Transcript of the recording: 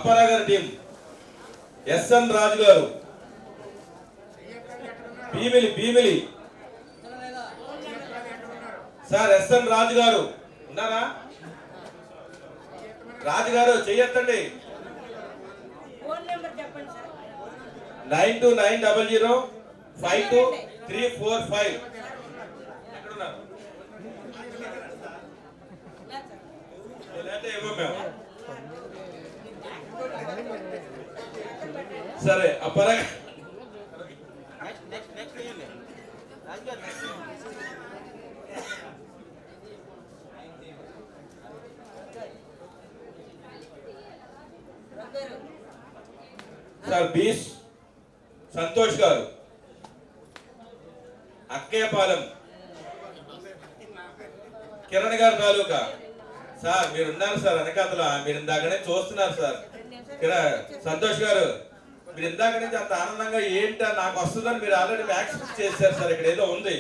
Apparao team SN రాజు గారు, Bheemili sir SN రాజు గారు ఉన్నారా? రాజు గారు చెయ్యొద్దండి. 9290052345. ఎక్కడున్నారు? సరే అప్పరా సార్ బీస్ సంతోష్ గారు, అక్కయ్యపాలెం కిరణ్ గారు తాలూకా. సార్ మీరు ఉన్నారు సార్ వెనకాతల, మీరు ఇందాకనే చూస్తున్నారు సార్. సంతోష్ గారు మీరు ఇందాక నుంచి అంత ఆనందంగా ఏంటో నాకు వస్తుందని మీరు ఆల్రెడీ యాక్సెప్ట్ చేశారు సార్. ఇక్కడ ఏదో ఉంది.